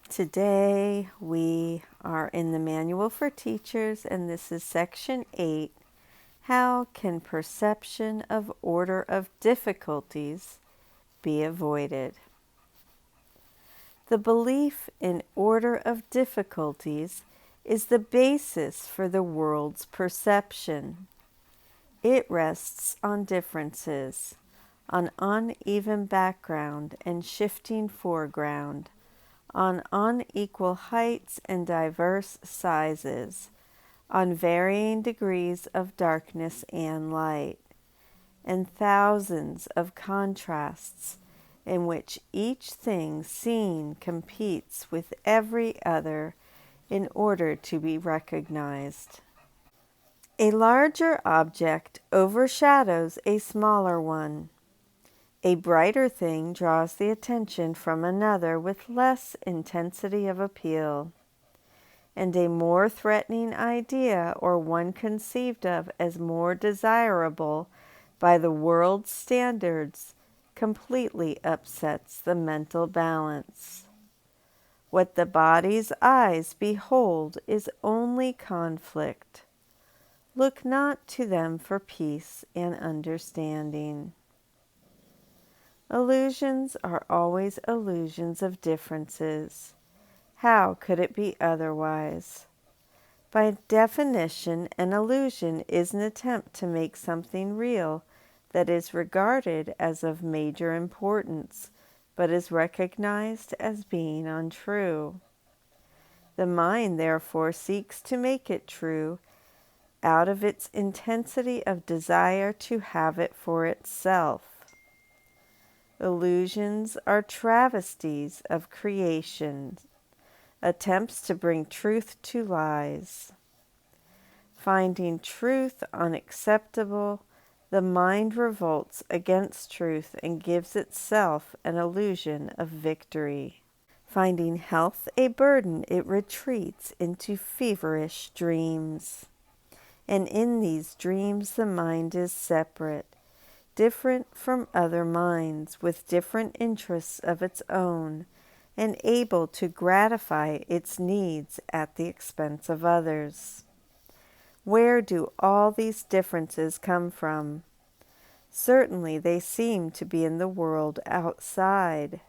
Today we are in the Manual for Teachers, and this is Section 8. How can perception of order of difficulties be avoided? The belief in order of difficulties is the basis for the world's perception. It rests on differences, on uneven background and shifting foreground, on unequal heights and diverse sizes, on varying degrees of darkness and light, and thousands of contrasts in which each thing seen competes with every other in order to be recognized. A larger object overshadows a smaller one. A brighter thing draws the attention from another with less intensity of appeal, and a more threatening idea, or one conceived of as more desirable by the world's standards, completely upsets the mental balance. What the body's eyes behold is only conflict. Look not to them for peace and understanding. Illusions are always illusions of differences. How could it be otherwise? By definition, an illusion is an attempt to make something real that is regarded as of major importance, but is recognized as being untrue. The mind, therefore, seeks to make it true out of its intensity of desire to have it for itself. Illusions are travesties of creation, attempts to bring truth to lies. Finding truth unacceptable, the mind revolts against truth and gives itself an illusion of victory. Finding health a burden, it retreats into feverish dreams. And in these dreams the mind is separate, different from other minds, with different interests of its own, and able to gratify its needs at the expense of others. Where do all these differences come from? Certainly they seem to be in the world outside.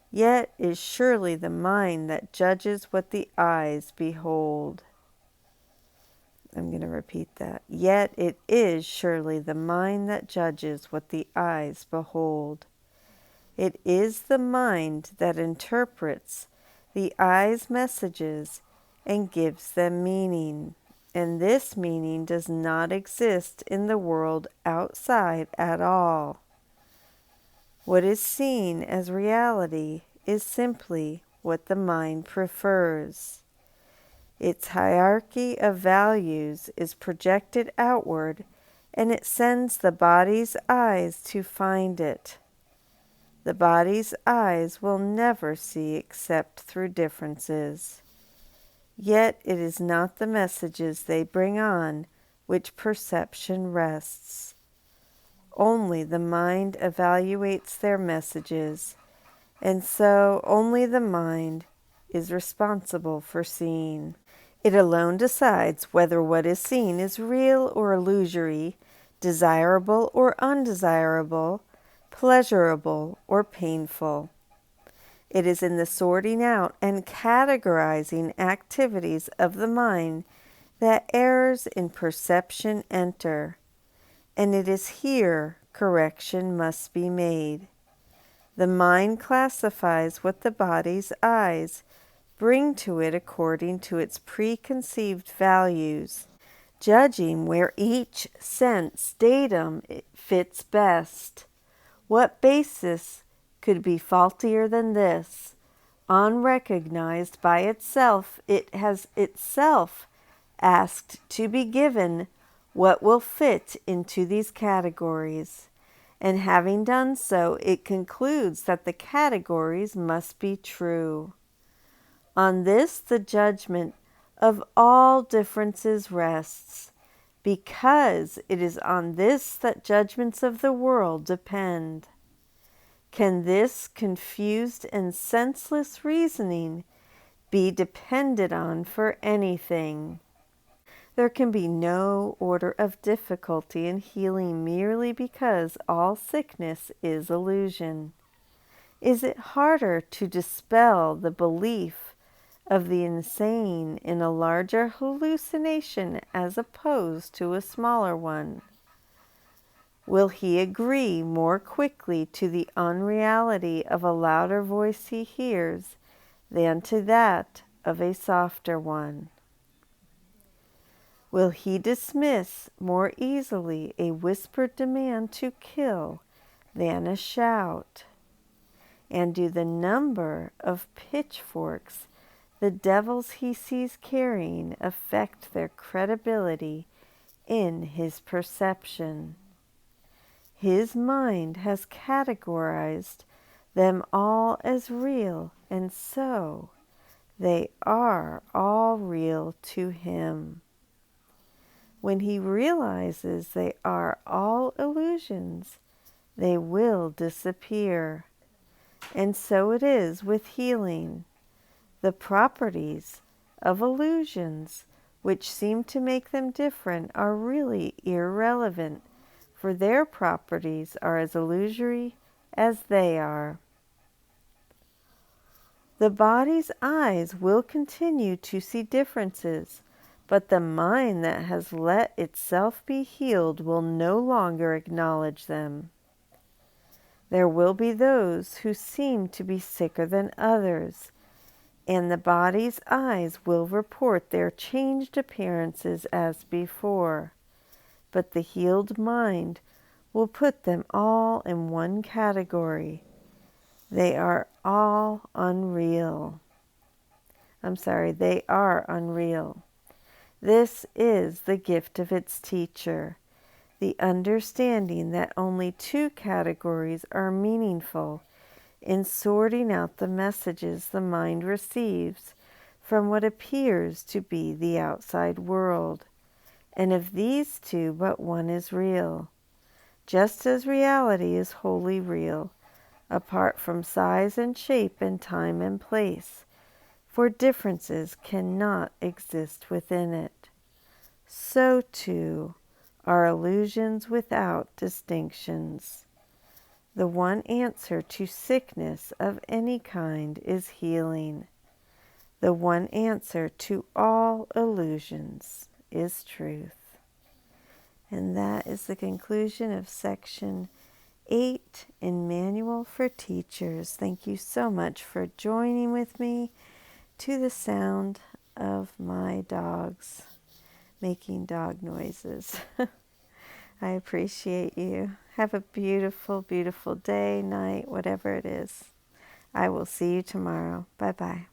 Yet is surely the mind that judges what the eyes behold. I'm going to repeat that. Yet it is surely the mind that judges what the eyes behold. It is the mind that interprets the eye's messages and gives them meaning. And this meaning does not exist in the world outside at all. What is seen as reality is simply what the mind prefers. Its hierarchy of values is projected outward, and it sends the body's eyes to find it. The body's eyes will never see except through differences. Yet it is not the messages they bring on which perception rests. Only the mind evaluates their messages, and so only the mind is responsible for seeing. It alone decides whether what is seen is real or illusory, desirable or undesirable, pleasurable or painful. It is in the sorting out and categorizing activities of the mind that errors in perception enter, and it is here correction must be made. The mind classifies what the body's eyes bring to it according to its preconceived values, judging where each sense datum fits best. What basis could be faultier than this? Unrecognized by itself, it has itself asked to be given what will fit into these categories. And having done so, it concludes that the categories must be true. On this the judgment of all differences rests, because it is on this that judgments of the world depend. Can this confused and senseless reasoning be depended on for anything. There can be no order of difficulty in healing merely because all sickness is illusion. Is it harder to dispel the belief of the insane in a larger hallucination as opposed to a smaller one? Will he agree more quickly to the unreality of a louder voice he hears than to that of a softer one? Will he dismiss more easily a whispered demand to kill than a shout? And do the number of pitchforks the devils he sees carrying affect their credibility in his perception? His mind has categorized them all as real, and so they are all real to him. When he realizes they are all illusions, they will disappear. And so it is with healing. The properties of illusions, which seem to make them different, are really irrelevant, for their properties are as illusory as they are. The body's eyes will continue to see differences, but the mind that has let itself be healed will no longer acknowledge them. There will be those who seem to be sicker than others, and the body's eyes will report their changed appearances as before, but the healed mind will put them all in one category. They are all unreal. They are unreal. This is the gift of its teacher, the understanding that only two categories are meaningful in sorting out the messages the mind receives from what appears to be the outside world. And of these two, but one is real, just as reality is wholly real, apart from size and shape and time and place, for differences cannot exist within it. So too are illusions without distinctions. The one answer to sickness of any kind is healing. The one answer to all illusions is truth. And that is the conclusion of section 8 in Manual for Teachers. Thank you so much for joining with me to the sound of my dogs making dog noises. I appreciate you. Have a beautiful, beautiful day, night, whatever it is. I will see you tomorrow. Bye-bye.